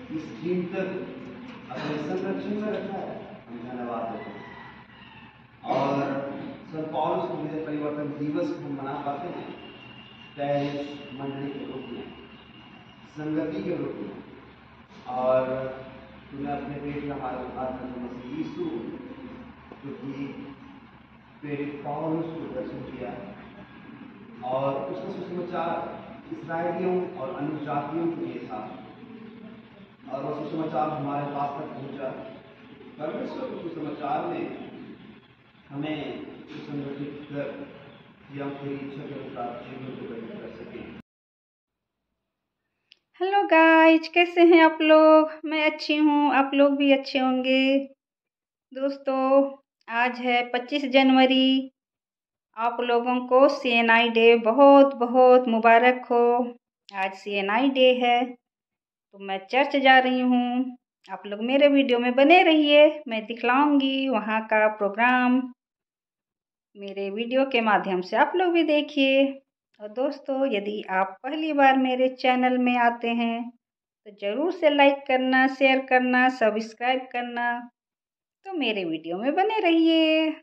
इस चीज तक अपने संरक्षण में रखा है, हम धन्यवाद देते हैं। और संत पौलुस को हृदय परिवर्तन दिवस को मना पाते हैं पेरिस मंडली के रूप में, संगति के रूप में। और तुम्हें अपने पेट का हाथ मसीह यीशु जो कि प्रेरित पौलुस को दर्शन किया और उसका सुसमाचार इस्राएलियों और अन्य जातियों के लिए था, और वह सुसमाचार हमारे पास तक पहुंचा। परमेश्वर के सुसमाचार ने हमें सुसंगठित कर कि हम तेरी इच्छा के अनुसार जीवन को व्यतीत कर सकें। हेलो गाइज, कैसे हैं आप लोग? मैं अच्छी हूँ, आप लोग भी अच्छे होंगे। दोस्तों, आज है 25 जनवरी। आप लोगों को CNI डे बहुत बहुत मुबारक हो। आज CNI डे है, तो मैं चर्च जा रही हूँ। आप लोग मेरे वीडियो में बने रहिए, मैं दिखलाऊंगी वहाँ का प्रोग्राम। मेरे वीडियो के माध्यम से आप लोग भी देखिए। और दोस्तों, यदि आप पहली बार मेरे चैनल में आते हैं तो ज़रूर से लाइक करना, शेयर करना, सब्सक्राइब करना। तो मेरे वीडियो में बने रहिए।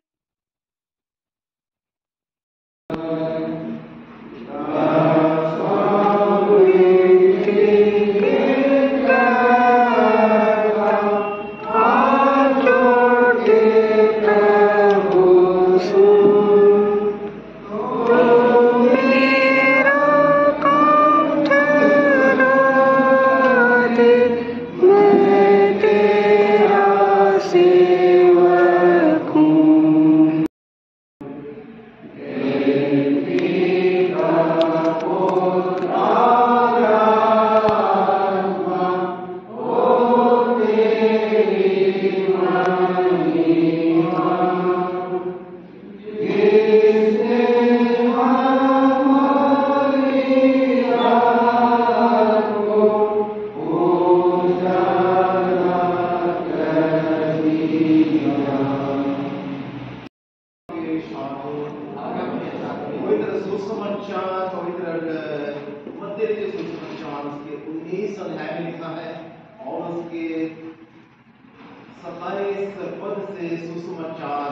पवित्र सुसमाचार, पवित्र मत्ती के सुसमाचार उसके 19 अध्याय में लिखा है और उसके 27 पद से सुसमाचार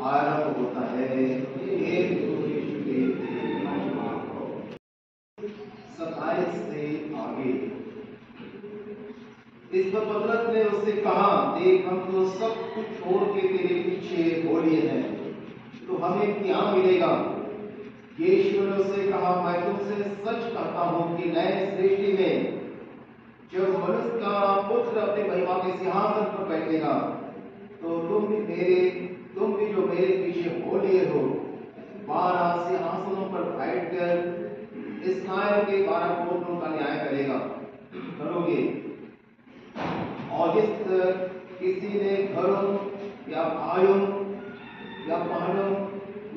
आरंभ होता है। 27 से आगे इस पर पतरस ने उससे कहा, देख हम तो सब कुछ छोड़ के तेरे पीछे हो लिए हैं, तो हमें क्या मिलेगा? यीशु ने उससे कहा, मैं तुमसे सच कहता हूं कि नए सृष्टि में जब मनुष्य का पुत्र अपने महिमा के सिंहासन पर बैठेगा, तो तुम भी जो मेरे पीछे हो लिए हो 12 सिंहासनों पर बैठकर इस्राएल के 12 गोत्रों का न्याय करोगे। और जिस किसी ने घरों या भाइयों या बहनों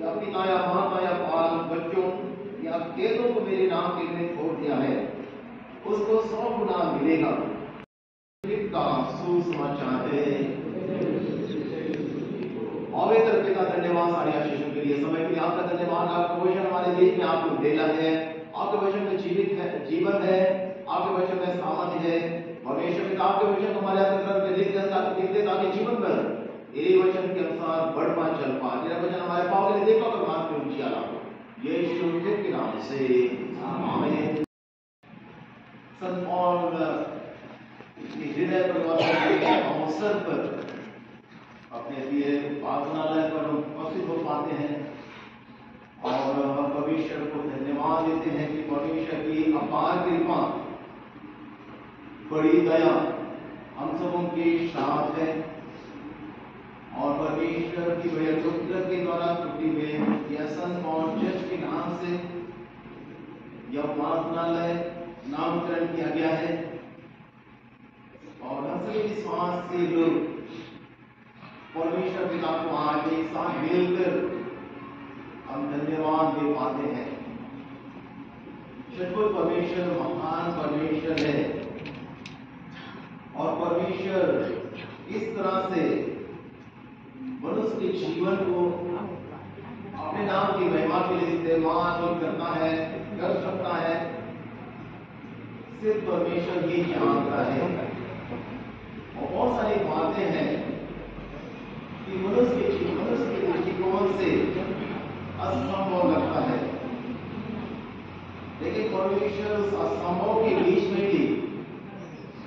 या पिता या माता या बाल बच्चों या खेतों को मेरे नाम के लिए छोड़ दिया है, उसको 100 गुना मिलेगा। का सुसमाचार है। पवित्र पिता, धन्यवाद सारी आशीषों के लिए, समय के लिए आपका धन्यवाद। आपका वचन हमारे बीच में आप लोग देना है, आपके वचन में जीवन है, आपके वचन में सामर्थ्य है। परमेश्वर पिता, आपके वचन हमारे अंदर दिखते ताकि जीवन पर तेरे वचन के अनुसार बढ़ पा चल पा। तेरा वचन हमारे पाँव के लिए देखा और मार्ग पे ऊंची आला यीशु के नाम से आमीन। संत पौल हृदय परिवर्तन के अवसर पर अपने लिए प्रार्थनालय पर उपस्थित हो पाते हैं और हम परमेश्वर को धन्यवाद देते हैं कि परमेश्वर की अपार कृपा, बड़ी दया हम सबों के साथ है। और परमेश्वर की बड़ी अनुग्रह के द्वारा त्रुटि में यह संत पौल चर्च के नाम से यह प्रार्थनालय नामकरण किया गया है। और हम सभी विश्वास से लोग परमेश्वर पिता को आज एक साथ मिलकर हम धन्यवाद दे पाते हैं। सचमुच परमेश्वर महान परमेश्वर है और परमेश्वर इस तरह से मनुष्य के जीवन को अपने नाम की महिमा के लिए इस्तेमाल करता है, कर सकता है, सिर्फ परमेश्वर ये जानता है। और बहुत सारी बातें हैं कि मनुष्य के दृष्टिकोण से असंभव लगता है, लेकिन परमेश्वर उस असंभव के बीच में भी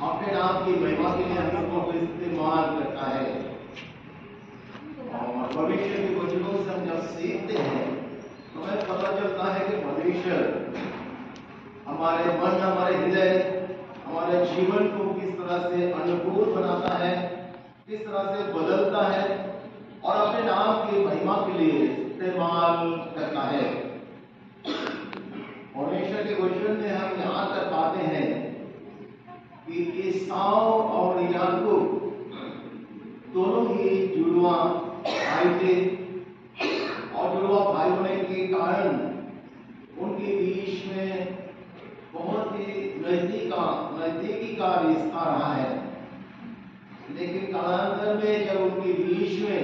अपने नाम की महिमा के लिए हम सबको इस्तेमाल करता है। और परमेश्वर के वचनों से हम जब सीखते हैं तो हमें पता चलता है कि परमेश्वर हमारे मन, हमारे हृदय, हमारे जीवन को किस तरह से अनुकूल बनाता है, किस तरह से बदलता है और अपने नाम की महिमा के लिए इस्तेमाल करता है। परमेश्वर के वचन में हम यहाँ कर पाते हैं कि ईसाऊ और याकूब दोनों ही जुड़वा भाई थे और जुड़वा भाई होने के कारण उनके बीच में बहुत ही नजदीकी का रिश्ता रहा है। लेकिन कालांतर में जब उनके बीच में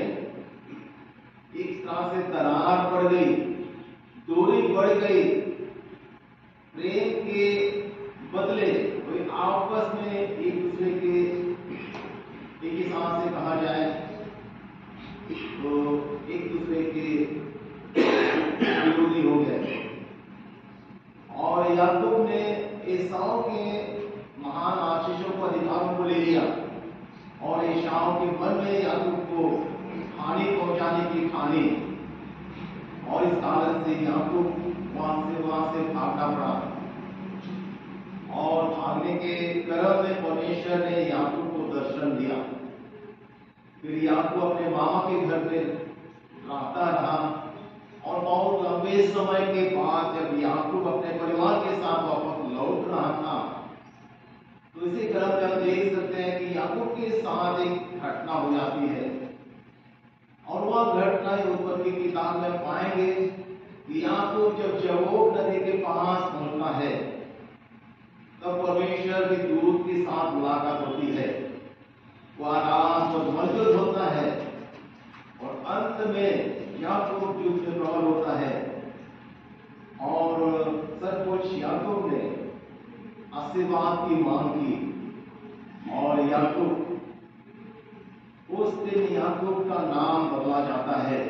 एक तरह से दरार पड़ गई, दूरी बढ़ गई, प्रेम के बदले कोई आपस में एक दूसरे के एक ही सांस से कहा जाए तो एक दूसरे के विरोधी हो गए। और याकूब ने एसाऊ के महान आशीषों को, अधिकारों को ले लिया और एसाऊ के मन में याकूब को हानि पहुंचाने की ठानी और इस कारण से याकूब वहां से भागना पड़ा। और भागने के क्रम में परमेश्वर ने याकूब को दर्शन दिया। फिर याकूब अपने मामा के घर में रहता रहा और बहुत लंबे समय के बाद जब याकूब अपने परिवार के साथ वापस लौट रहा था तो इसी क्रम में हम देख सकते हैं कि याकूब के साथ एक घटना हो जाती है और वह घटना उत्पत्ति की किताब में पाएंगे कि याकूब जब जबोक नदी के पास पहुंचता है तब परमेश्वर के दूत के साथ मुलाकात होती है। वह आकाश पर मौजूद होता है और अंत में याकूब युद्ध में प्रबल होता है और सचमुच याकूब ने आशीर्वाद की मांग की और याकूब उस दिन याकूब का नाम बदला जाता है।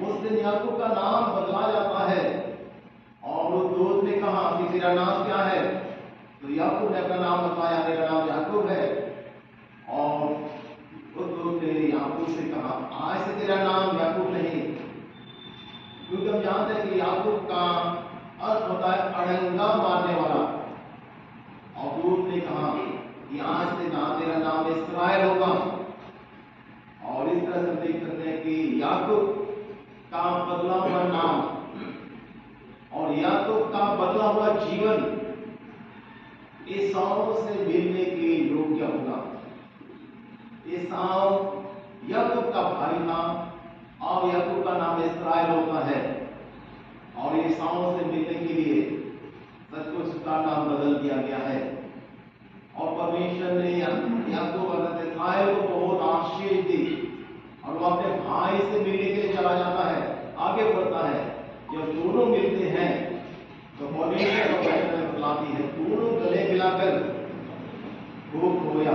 उस दिन याकूब का नाम बदला जाता है और उस दूत ने कहा कि तेरा नाम क्या है? तो याकूब ने अपना नाम बताया, मेरा नाम याकूब है। और उस दूत ने याकूब से कहा, आज से तेरा नाम याकूब नहीं, क्योंकि हम जानते हैं कि याकूब का अर्थ होता है अड़ंगा मारने वाला। और दूत ने कहा कि आज से तेरा नाम इस्राएल होगा। और इस तरह से देख सकते हैं कि याकूब का बदला हुआ नाम और याकूब का बदला हुआ जीवन एसाऊ से मिलने के योग्य होगा। एसाऊ याकूब का भाई था और याकूब का नाम इस्राएल होता है और एसाऊ से मिलने के लिए सचमुच उसका नाम बदल दिया गया है। और परमेश्वर ने याकूब और इस्राएल को बहुत आशीष दी और वो अपने भाई से मिलने के लिए चला जाता है, आगे बढ़ता है। जब दोनों मिलते हैं तो परमेश्वर को बतलाती है, दोनों गले मिलाकर खूब रोया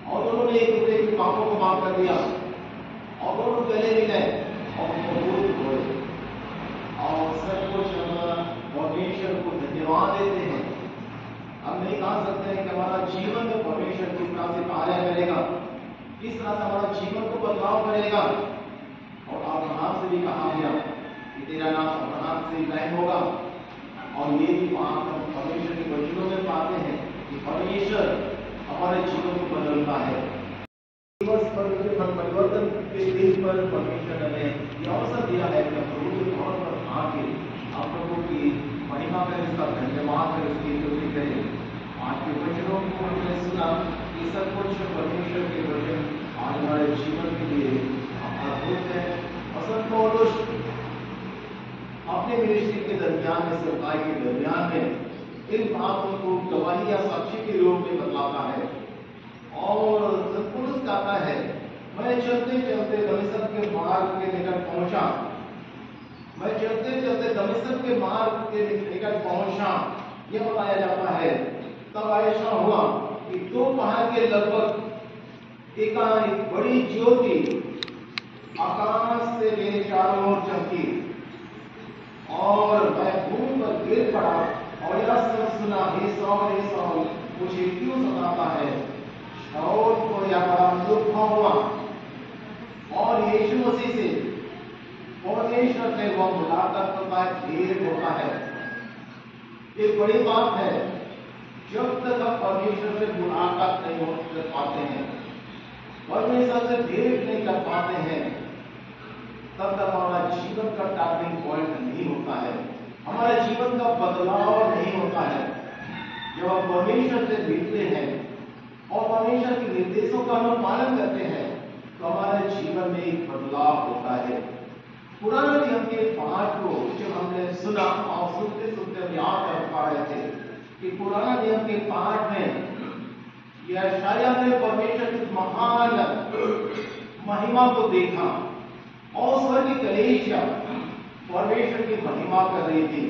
और दोनों ने एक दूसरे के पापों को माफ कर दिया और दोनों गले मिले और खूब रोए। और सब कुछ हम परमेश्वर को धन्यवाद देते हैं। हम नहीं कह सकते हैं कि हमारा जीवन में परमेश्वर किस तरह से कार्य करेगा, किस तरह से हमारा जीवन को बदलाव करेगा। और अब्राहम से भी कहा गया कि तेरा नाम अब्राहम से इब्राहिम होगा। और ये भी बात हम परमेश्वर के वचनों में पाते हैं कि परमेश्वर हमारे जीवन को बदलता है। दिवस पर परिवर्तन के दिन पर परमेश्वर ने यह अवसर दिया है कि प्रभु के तौर पर आके आप लोगों की महिमा करें, इसका धन्यवाद करें, इसकी स्तुति करें। आज के वचनों को हमने सुना कि सब कुछ परमेश्वर के वचन आज हमारे जीवन के लिए अद्भुत है। और संत पौलुस अपने मिनिस्ट्री के दरमियान में, सेवकाई के दरमियान में इन बातों को गवाही या साक्षी के रूप में बतलाता है। और संत पौलुस कहता है, मैं चलते चलते दमिश्क के मार्ग के निकट पहुंचा। मैं चलते चलते दमिश्क के मार्ग के निकट पहुंचा, यह बताया जाता है। तब ऐसा हुआ कि दोपहर के लगभग एकाएक बड़ी ज्योति आकाश से मेरे चारों ओर चमकी और मैं भूमि पर गिर पड़ा और यह सब सुना, हे सौल मुझे क्यों सताता है। शाऊल को यह बड़ा दुख हुआ और यीशु मसीह से परमेश्वर से वह मुलाकात का भेद होता है। एक बड़ी बात है, जब तक हम परमेश्वर से मुलाकात नहीं कर पाते हैं, परमेश्वर से भेंट नहीं कर पाते हैं, तब तक हमारा जीवन का टर्निंग पॉइंट नहीं होता है, हमारे जीवन का बदलाव नहीं होता है। जब हम परमेश्वर से मिलते हैं और परमेश्वर के निर्देशों का हम पालन करते हैं, तो हमारे जीवन में एक बदलाव होता है। पुराने नियम के पाठ को जब हमने सुना और सुनते सुनते हम याद कर पा रहे थे कि पुराना नियम के पाठ में यशायाह ने परमेश्वर की महान महिमा को देखा और स्वर्ग की कलीसिया परमेश्वर की महिमा कर रही थी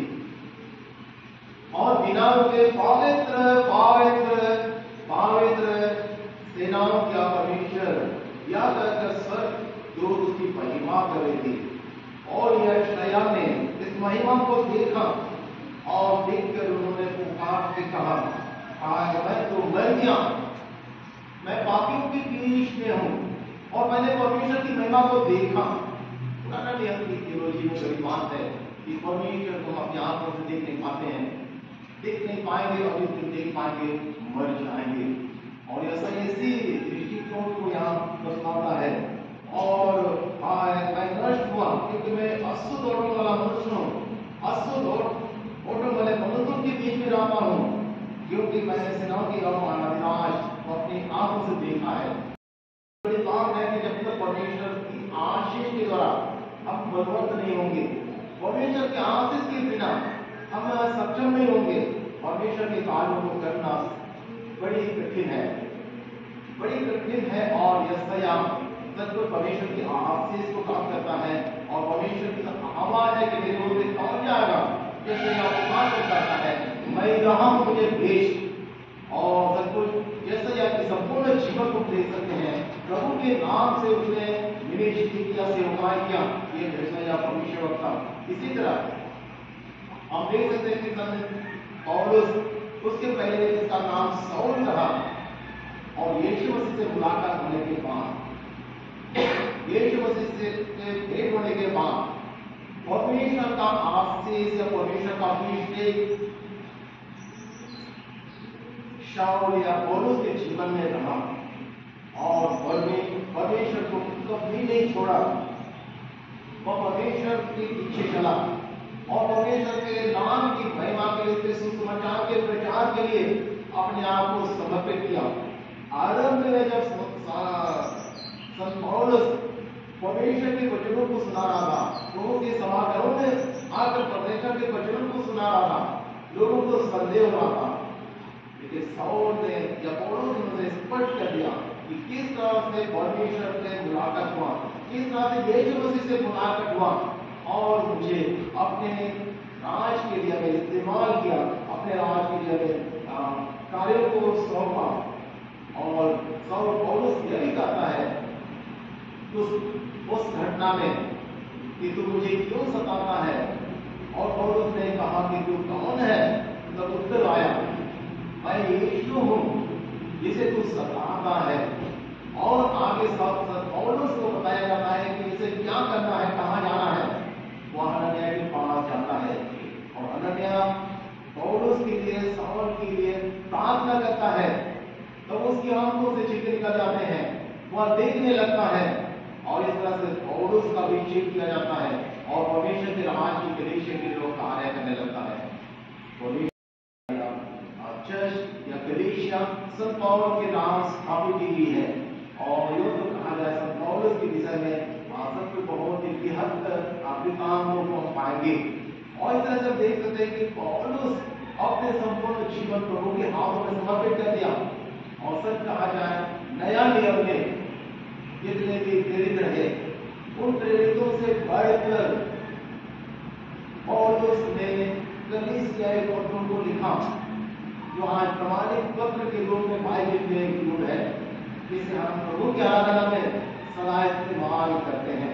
और बिना रुके पवित्र पवित्र पवित्र सेनाओं का परमेश्वर या कहकर स्वर्ग दूत उसकी महिमा कर रही थी। और यशायाह ने इस महिमा को देखा और देखकर उन्होंने पुकार के कहा, हाय मैं तो मर गया, मैं पापियों के बीच में हूं। और मैंने परमेश्वर की महिमा को देखा। पुराना नियम की थियोलॉजी में बड़ी बात है कि परमेश्वर को हम अपनी आंखों से देख नहीं पाते हैं, देख नहीं पाएंगे और जिस दिन देख पाएंगे मर जाएंगे। और ऐसा इसी दृष्टिकोण को यहाँ दर्शाता है। और मैं नष्ट हुआ क्योंकि मैं अशुद्ध दौड़ने वाला मनुष्य हूँ, अशुद्ध दौड़ने वाले मनुष्यों के बीच में रहता हूँ, क्योंकि मैंने सेनाओं की विनाश अपनी आंखों से देखा है। बड़ी बात है कि जब तक परमेश्वर की आशीष के द्वारा हम बलवंत नहीं होंगे, परमेश्वर के आशीष के बिना हम सक्षम नहीं होंगे। परमेश्वर के कार्यों को करना बड़ी कठिन है, बड़ी कठिन है। और यशायाह सचमुच परमेश्वर की आशीष को काम करता है और परमेश्वर की आवाज है कि मेरे ओर से कौन जाएगा। यशायाह पुकार करता है, मैं रहा हूं, मुझे भेज। और सचमुच यशायाह के संपूर्ण जीवन को देख सकते हैं, प्रभु के नाम से उसने मिनिस्ट्री किया, सेवकाई किया, ये यशायाह परमेश्वर था। इसी तरह हम देख सकते हैं कि पौलुस, उसके पहले इसका नाम शाऊल रहा और यीशु मसीह से मुलाकात होने के बाद, यीशु मसीह से भेंट होने के बाद परमेश्वर का आशीष या परमेश्वर का अभिषेक शाऊल या पौलुस के जीवन में रहा और परमेश्वर को कभी नहीं छोड़ा। वह परमेश्वर के पीछे चला और परमेश्वर के नाम की महिमा के लिए, सुसमाचार के प्रचार के लिए अपने आप को समर्पित किया। आरंभ में जब संत पौलुस परमेश्वर के वचनों को सुना रहा था, लोगों के समागमों में आकर परमेश्वर के वचनों को सुना रहा था, लोगों को संदेह हो रहा था, लेकिन शाऊल ने या पौलुस ने उसे स्पष्ट कर दिया कि किस तरह से परमेश्वर से मुलाकात हुआ, किस तरह से यीशु मसीह से मुलाकात हुआ और मुझे अपने राज के लिए मैं इस्तेमाल किया, अपने राज के लिए कार्यों को सौंपा। और शाऊल पौलुस यही कहता है उस घटना में कि तू मुझे क्यों सताता है। और पौलुस ने कहा कि तू कौन है। तब उत्तर आया, मैं यीशु हूं जिसे तू सताता है। और आगे साथ पौलुस को बताया जाता है कि इसे क्या करना है, कहाँ जाना है। वह हनन्याह के पास जाता है और हनन्याह पौलुस के लिए, शाऊल के लिए प्रार्थना करता है। तो उसकी आंखों से छिलके निकल जाते हैं, वह देखने लगता है और इस तरह से पौलुस का अभिषेक किया जाता है और परमेश्वर के राज की कलीसिया के लोग कार्य करने लगता है। चर्च या कलीसिया संत पौलुस के नाम स्थापित की गई है और यो तो कहा जाए संत पौलुस के विषय में सब कुछ बहुत ही बेहद काम को हम पाएंगे। और इस तरह से देख सकते हैं कि पौलुस अपने संपूर्ण जीवन प्रभु के हाथों में समर्पित कर दिया। और सच कहा जाए नया नियम में जितने भी प्रेरित रहे उन प्रेरितों से बढ़कर पौलुस ने कलीसिया को लिखा जो आज प्रमाणिक पत्र के रूप में बाइबल में इंक्लूड है, जिसे हम प्रभु की आराधना में सदा इस्तेमाल करते हैं।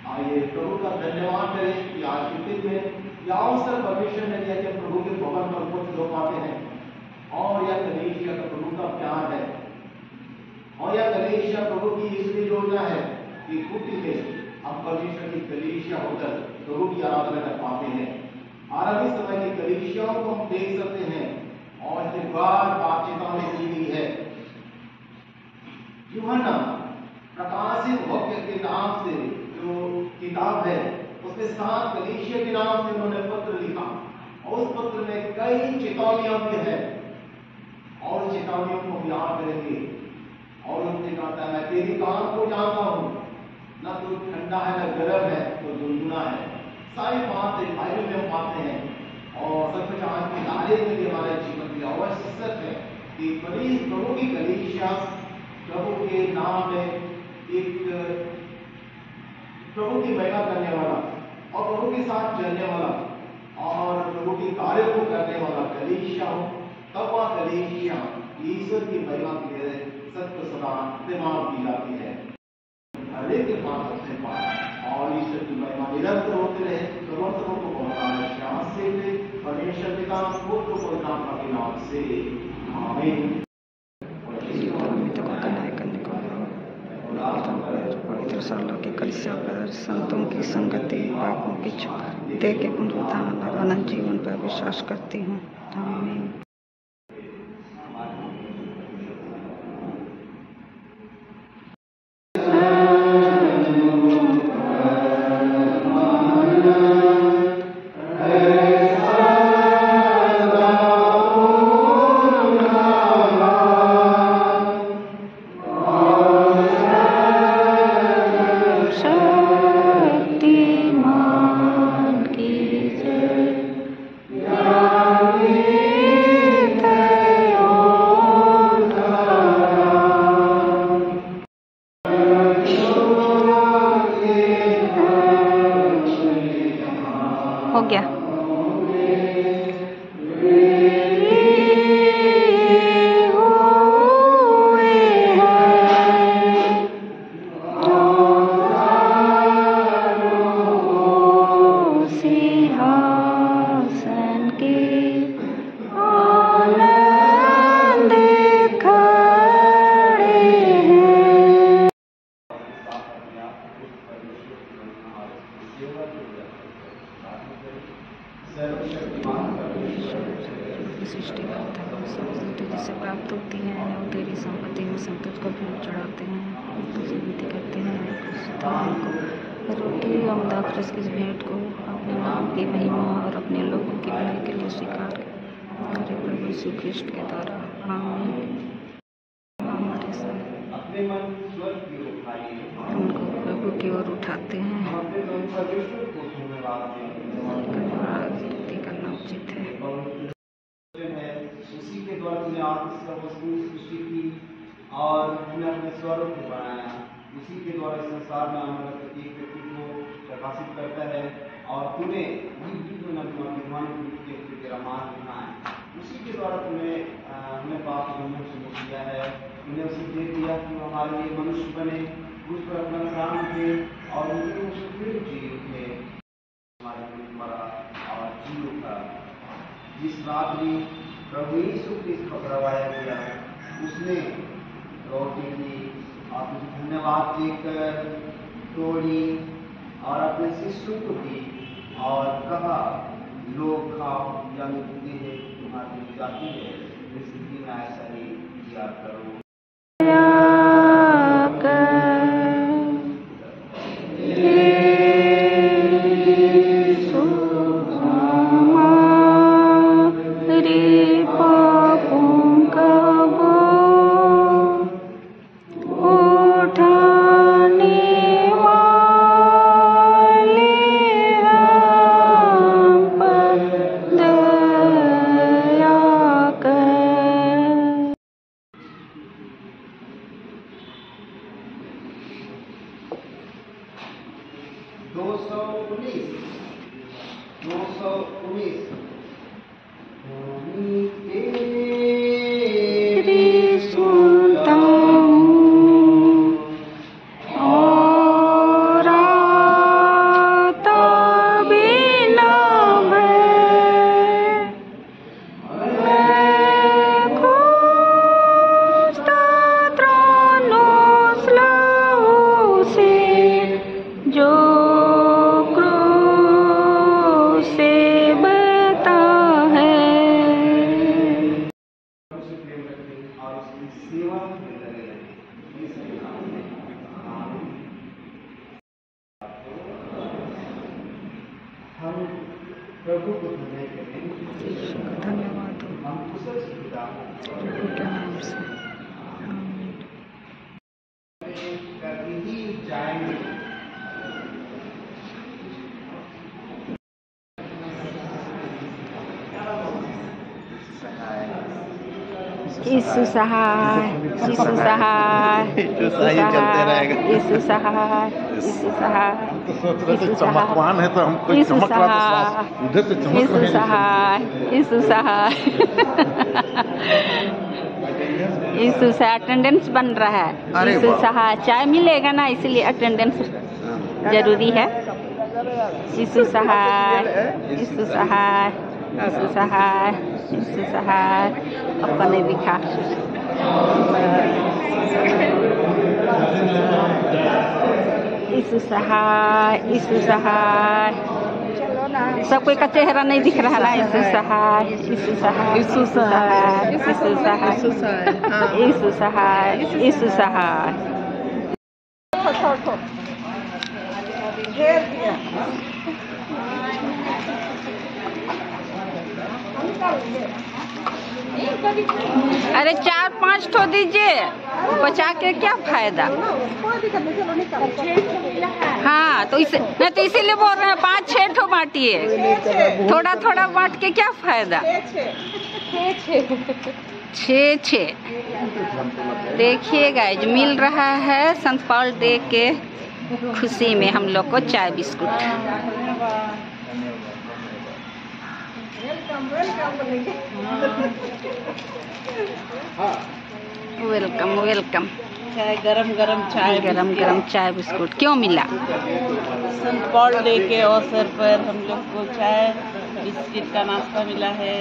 आइए प्रभु का धन्यवाद करें कि आज के दिन में यह अवसर परमेश्वर ने दिया कि प्रभु के भवन पर कुछ लोग आते हैं और यह कलीसिया का प्रभु का प्यार है और यह कलीसिया प्रभु की इसलिए योजना है कि कुटी में हम परमेश्वर की कलीसिया होकर प्रभु की आराधना कर पाते हैं। आरंभिक समय की कलीसियाओं को हम देख सकते हैं और इसके बाद बातचीतों में की गई है। यूहन्ना प्रकाशित वाक्य के नाम से जो किताब है उसमें 7 कलीसिया के नाम से उन्होंने पत्र लिखा और उस पत्र में कई चेतावनियां भी है और चेतावनियों को हम याद करेंगे। और उनने कहा मैं तेरी काम को जानता हूं, न तो ठंडा है न गर्म है तो गुनगुना है। सारी बातें बाइबल में हम पाते हैं और सचमुच आज की तारीख में भी हमारे जीवन की आवश्यक है कि प्रभु की कलीसिया प्रभु के नाम में एक प्रभु की महिमा करने वाला और प्रभु के साथ चलने वाला और प्रभु के कार्य को करने वाला कलीसिया हो, तब वह कलीसिया ईश्वर की महिमा के लिए सत्य सदा इस्तेमाल की जाती है। हर एक के पास अपने पास और ईश्वर की महिमा निरंतर होते रहे। प्रभु को पहुंचाना श्याम से परमेश्वर पिता पुत्र को नाम के नाम से आमीन। पवित्र सालों की कलिसिया पर संतों की संगति, पापों की छुप दे के पुनरुत्थान और अनंत जीवन पर विश्वास करती हूँ। आमीन। हो गया। सिंहासन के आनंद खड़े हैं। जिसे प्राप्त होती है और तेरी संपत्ति में संतोष को भेंट चढ़ाते हैं, तुझसे विनती करते हैं को रोटी और दाखरस की भेंट को अपने नाम की महिमा और अपने लोगों की भलाई के लिए स्वीकार करे प्रभु यीशु ख्रिस्ट के द्वारा। आमीन। हमारे साथ उनको प्रभु की ओर उठाते हैं, स्तुति करना उचित है। उसी के द्वारा तुमने आत्मा वस्तु सृष्टि की और तुमने अपने स्वरूप को बनाया। उसी के द्वारा इस संसार में आने वाले प्रत्येक व्यक्ति को प्रकाशित करता है और तूने तेरा मार्ग दिखाया। उसी के द्वारा तुमने हमें पाप बंधन से मुक्त किया है। तुमने उसे दे दिया कि वो हमारे लिए मनुष्य बने, उस पर अपना प्राण दे और उनके उसे फिर जी उठे हमारे लिए मरा और जी उठा। जिस रात्रि प्रभु यीशु क्रिस्त को पकड़वाया गया, उसने रोटी ली और धन्यवाद देकर तोड़ी और अपने शिष्यों को दी और कहा, लोग खाओ, यह मुक्ति है तुम्हारी जाती है, इस स्थिति में ऐसा ही किया करो। धन्यवाद हो प्रभु के नाम से। आमीन। करके ही जाएंगे। यीशु सहाय, यीशु सहाय, यीशु सहाय, यीशु सहाय, यीशु सहाय, तो सोच रहे थे चमकवान है तो हमको चमक रहा तो उधर से चमक यीशु रहे सहाय, यीशु सहाय। यीशु से अटेंडेंस बन रहा है। यीशु सहाय, चाय मिलेगा ना, इसलिए अटेंडेंस जरूरी है। यीशु सहाय, यीशु सहाय, यीशु सहाय, यीशु सहाय। आपका नहीं दिखा। यीशु सहाय, यीशु सहाय। सब कोई का चेहरा नहीं दिख रहा ना। यीशु सहाय, यीशु सहाय, यीशु सहाय, यीशु सहाय, यीशु सहाय, यीशु सहाय। अरे 4-5 ठो दीजिए, बचा के क्या फायदा। हाँ तो इसे नहीं, तो इसीलिए बोल रहे हैं 5-6 ठो बांटिए। थोड़ा थोड़ा बांट के क्या फायदा। 6-6 देखिए गाइज, मिल रहा है संत पॉल डे के खुशी में हम लोग को चाय बिस्कुट। Welcome welcome. चाय गरम गरम चाय, गरम गरम चाय बिस्कुट क्यों मिला। संत पॉल डे के अवसर पर हम लोग को चाय बिस्किट का नाश्ता मिला है।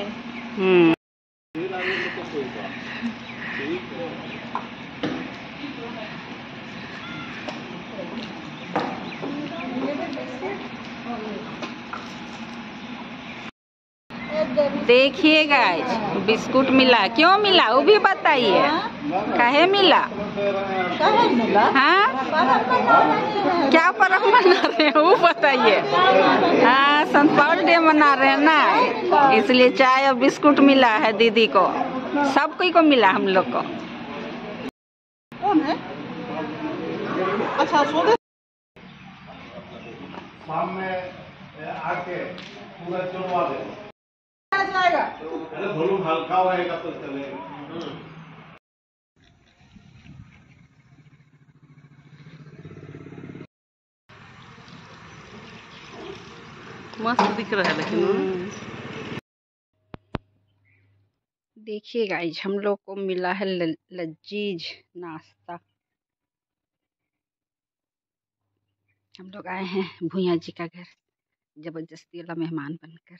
देखिए गाइज, बिस्कुट मिला। क्यों मिला वो भी बताइए। काहे मिला। हाँ क्या पर्व मना रहे हैं वो बताइए। हाँ संत पॉल डे मना रहे हैं ना, इसलिए चाय और बिस्कुट मिला है दीदी को। सब कोई को मिला हम लोग को। कौन है? अच्छा शाम में आके पूरा चलवा दे। जाएगा। अरे धुलू हल्का होएगा तो चलेगा। मस्त दिख रहा है लेकिन। देखिए गाइज, हम लोग को मिला है लजीज नाश्ता। हम लोग आए हैं भूया जी का घर जबरदस्ती वाला मेहमान बनकर।